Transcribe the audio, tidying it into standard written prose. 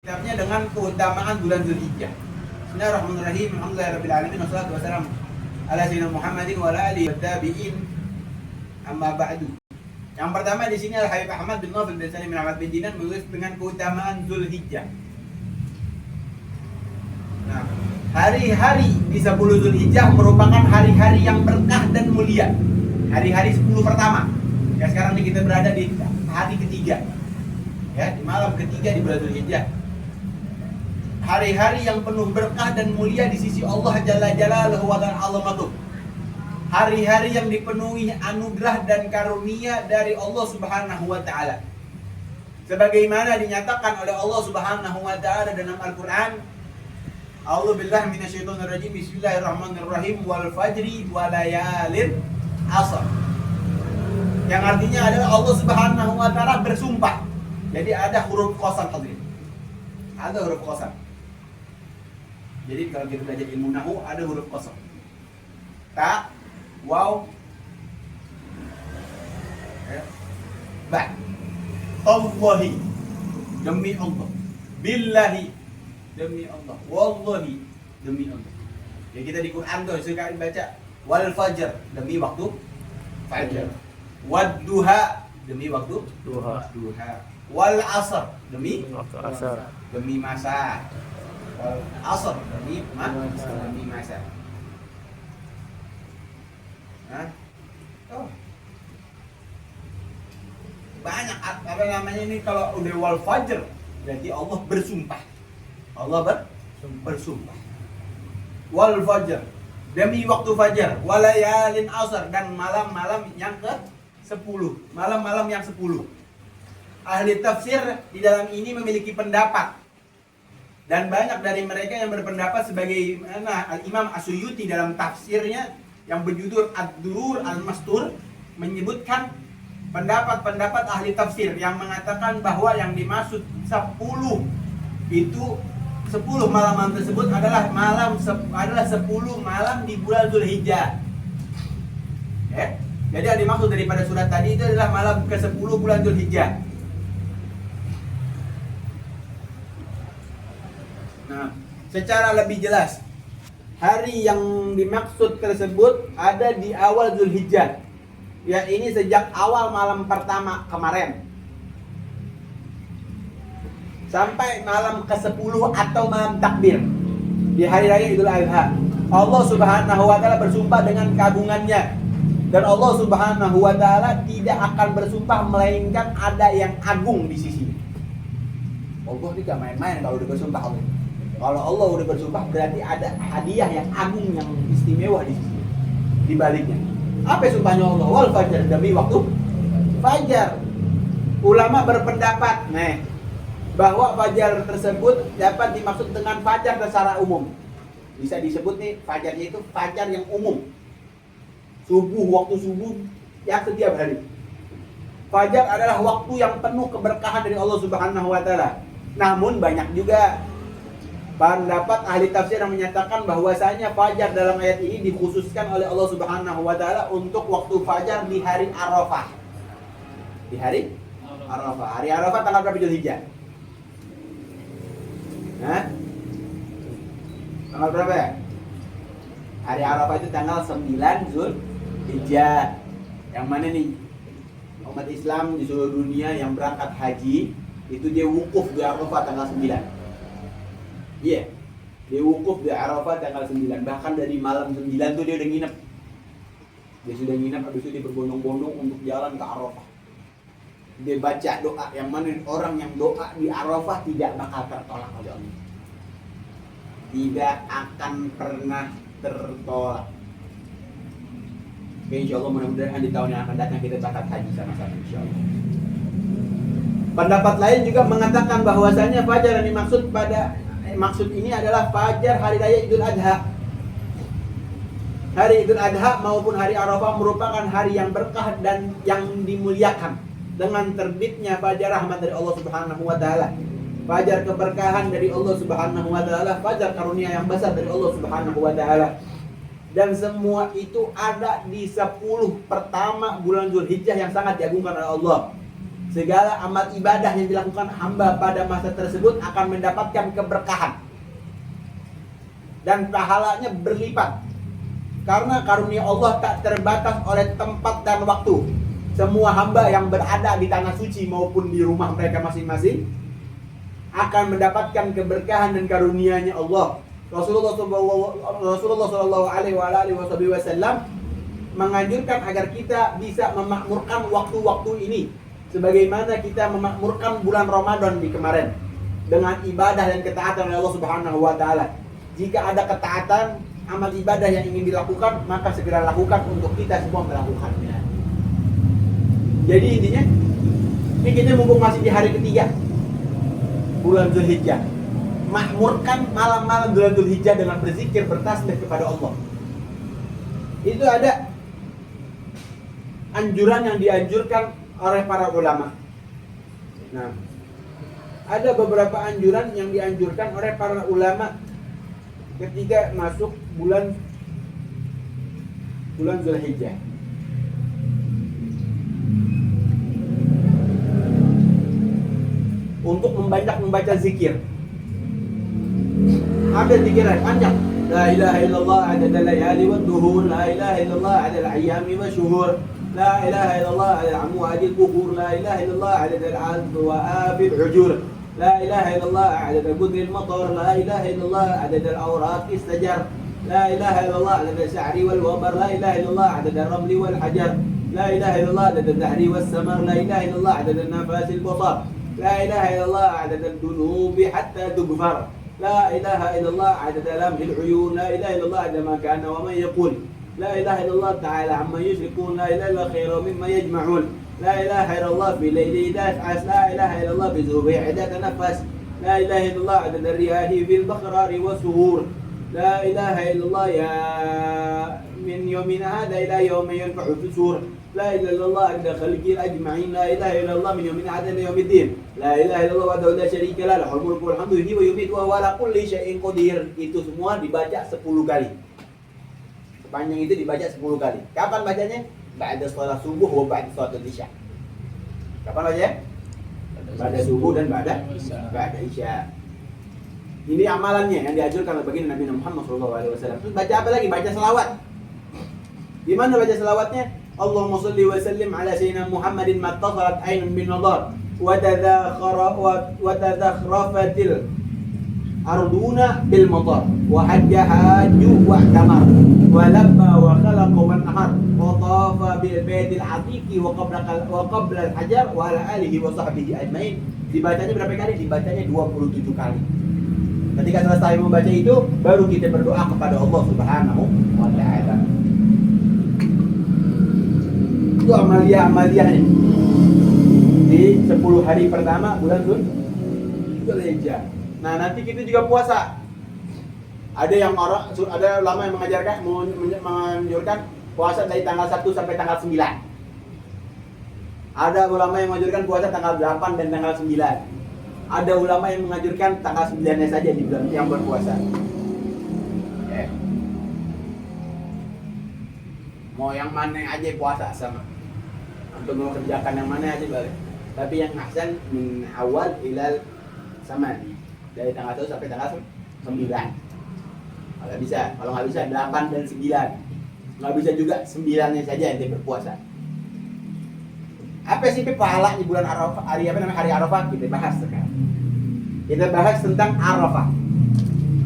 kitabnya dengan keutamaan bulan Dzulhijjah. Bismillahirrahmanirrahim. Alhamdulillahirabbil alamin wassalatu wassalamu ala sayyidina Muhammadin wa ala alihi wattabi'in. Amma ba'du. Yang pertama di sini adalah Habib Ahmad bin Nawfal bin Salim bin Ahmad bin Dinan menulis dengan keutamaan Dzulhijjah. Nah, hari-hari di 10 Dzulhijjah merupakan hari-hari yang berkah dan mulia. Hari-hari 10 pertama. Ya, sekarang ini kita berada di hari ketiga. Ya, di malam ketiga di bulan Dzulhijjah. Hari-hari yang penuh berkah dan mulia di sisi Allah Jalla Jalaluhu wa ta'ala. Hari-hari yang dipenuhi anugerah dan karunia dari Allah Subhanahu wa taala. Sebagaimana dinyatakan oleh Allah Subhanahu wa taala dalam Al-Qur'an, A'udzu billahi minasyaitonir rajim. Bismillahirrahmanirrahim. Wal fajri wa layalin ashr. Yang artinya adalah Allah Subhanahu wa taala bersumpah. Jadi ada huruf qasam hadirin. Ada huruf qasam. Jadi kalau kita belajar ilmu nahwu ada huruf qasam. Ta, waw, ba. Allahi, demi Allah. Billahi, demi Allah. Wallahi, demi Allah. Ya kita di Quran tuh suka baca wal fajr, demi waktu fajar. Wad duha, demi waktu duha. Wal asr, demi waktu asar. Demi masa. Wal asr, demi masa. Hah? Oh. Banyak apa namanya ini kalau udah wal fajr berarti Allah bersumpah. Allah bersumpah. Wal fajr, demi waktu fajar. Walayalin asr, dan malam-malam yang ke-10. Malam-malam yang 10. Ahli tafsir di dalam ini memiliki pendapat. Dan banyak dari mereka yang berpendapat sebagaimana Al-Imam As-Suyuti dalam tafsirnya yang berjudul Ad-Durur Al-Mastur menyebutkan pendapat-pendapat ahli tafsir yang mengatakan bahwa yang dimaksud 10 itu 10 malam tersebut adalah 10 malam di bulan Dzulhijjah. Ya. Jadi yang dimaksud daripada surat tadi itu adalah malam ke-10 bulan Dzulhijjah. Nah, secara lebih jelas, hari yang dimaksud tersebut ada di awal Dzulhijjah. Ya, ini sejak awal malam pertama kemarin sampai malam ke-10 atau malam takbir di hari raya Idul Adha. Allah Subhanahu wa taala bersumpah dengan keagungannya, dan Allah Subhanahu wa taala tidak akan bersumpah melainkan ada yang agung di sisinya. Allah ini gak main-main kalau udah bersumpah. Kalau Allah udah bersumpah berarti ada hadiah yang agung, yang istimewa di sisi di baliknya. Apa sumpahnya Allah? Wal fajar, demi waktu fajar. Ulama berpendapat bahwa fajar tersebut dapat dimaksud dengan fajar secara umum. Bisa disebut nih fajarnya itu fajar yang umum. Subuh, waktu subuh yang setiap hari. Fajar adalah waktu yang penuh keberkahan dari Allah Subhanahu wa taala. Namun banyak juga pendapat ahli tafsir yang menyatakan bahwasanya fajar dalam ayat ini dikhususkan oleh Allah Subhanahu wa taala untuk waktu fajar di hari Arafah. Di hari Arafah. Hari Arafah tanggal berapa Dzulhijjah? Hah? Tanggal berapa ya? Hari Arafah itu tanggal 9 Dzulhijjah. Yang mana nih? Umat Islam di seluruh dunia yang berangkat haji itu dia wukuf di Arafah tanggal 9. Iya, dia wukuf di Arafah tanggal 9. Bahkan dari malam 9 tuh dia udah nginep. Dia sudah nginep, habis itu dia berbondong-bondong untuk jalan ke Arafah. Dia baca doa, yang mana orang yang doa di Arafah tidak bakal tertolak oleh Allah. Tidak akan pernah tertolak. Oke, insya Allah mudah-mudahan di tahun yang akan datang kita berangkat haji sama-sama, insya Allah. Pendapat lain juga mengatakan bahwasanya fajar yang dimaksud maksud ini adalah fajar hari raya Idul Adha. Hari Idul Adha maupun hari Arafah merupakan hari yang berkah dan yang dimuliakan dengan terbitnya fajar rahmat dari Allah Subhanahu wa taala. Fajar keberkahan dari Allah Subhanahu wa taala, fajar karunia yang besar dari Allah Subhanahu wa taala. Dan semua itu ada di 10 pertama bulan Dzulhijjah yang sangat diagungkan oleh Allah. segala amal ibadah yang dilakukan hamba pada masa tersebut akan mendapatkan keberkahan dan pahalanya berlipat. Karena karunia Allah tak terbatas oleh tempat dan waktu. Semua hamba yang berada di tanah suci maupun di rumah mereka masing-masing akan mendapatkan keberkahan dan karunia-Nya Allah. Rasulullah Shallallahu Alaihi Wasallam menganjurkan agar kita bisa memakmurkan waktu-waktu ini, sebagaimana kita memakmurkan bulan Ramadan di kemarin dengan ibadah dan ketaatan oleh Allah Subhanahu Wa Taala. Jika ada ketaatan amal ibadah yang ingin dilakukan, maka segera lakukan untuk kita semua melakukannya. Jadi intinya, ini kita mumpung masih di hari ketiga bulan Zulhijjah, makmurkan malam-malam bulan Zulhijjah dengan berzikir, bertasbih kepada Allah. Itu ada anjuran yang dianjurkan oleh para ulama. Nah, ada beberapa anjuran yang dianjurkan oleh para ulama ketika masuk bulan Zulhijjah. Untuk membaca zikir. Ada zikir panjang. La ilaha illallah adada layali wa duhur, la ilaha illallah adada al-ayyami wa syuhur, la ilaha illallah adada amwadil kubur, la ilaha illallah adada al-'adl wa abil hujur, la ilaha illallah adada qudril matar, la ilaha illallah adada al-awraqis sajar, la ilaha illallah adada sya'ri wal wabar, la ilaha illallah adada ramli wal hajar, la ilaha illallah adada dahri was samar, la ilaha illallah adada nafasil basar, la ilaha illallah adada dunubi hatta tughfar, la ilaha illallah adada lamhil uyun, la ilaha illallah adada ma kana wa man yaqul, la ilaha illallah ta'ala amma yushrikun, la ilaha illallah khairan mimma yajma'un, la ilaha illallah fi layli idha as'as, la ilaha illallah fi zuhri idha tanaffas, la ilaha illallah adada riyahi fil bakhrari wa suhur, la ilaha illallah ya min yawmina hadha ila yawmi yanfa'u fi sur, la ilaha illallah adada khalqil ajma'in, la ilaha illallah min yawmina hadha ila yawmiddin, la ilaha illallah wahdahu la syarika lah, lahul mulku wal hamdu wa yumiitu wa huwa ala kulli syai'in qadir. Itu semua dibaca 10 kali. Sepanjang itu dibaca 10 kali. Kapan bacanya? Ba'da shalat subuh wa ba'da shalat isya. Kapan bacanya? Ba'da subuh dan ba'da isya. Ini amalannya yang diajarkan oleh baginda Nabi Muhammad SAW. Terus baca apa lagi? Baca selawat. Gimana baca selawatnya? Allahumma salli wa sallim ala sayyidina Muhammadin mattasalat ainun bin nadar wa tadhakhrafatil arduna bil matar wa hajja hajju wa tamar wa labba wa khalaqa wa nahar wa tafa bil baitil atiqi wa qabla al hajar wa ala alihi wa sahbihi ajmain. Dibacanya berapa kali? Dibacanya 27 kali. Ketika selesai membaca itu, baru kita berdoa kepada Allah Subhanahu wa Ta'ala. Itu amalia-amaliahnya di 10 hari pertama bulan Zulhijjah. Nah, nanti kita juga puasa. Ada ulama yang menganjurkan puasa dari tanggal 1 sampai tanggal 9. Ada ulama yang menganjurkan puasa tanggal 8 dan tanggal 9. Ada ulama yang menganjurkan tanggal 9-nya saja di bulan yang berpuasa. Mau yang mana aja puasa sama. Untuk mau kerjakan yang mana aja boleh. Tapi yang ahsan min awal ilal sama. Dari tanggal 1 sampai tanggal 9. Kalau bisa, kalau nggak bisa 8 dan 9. Nggak bisa juga 9-nya saja yang berpuasa. Apa sih pahala di bulan Arafah? Hari Arafah kita bahas sekarang. Kita bahas tentang Arafah.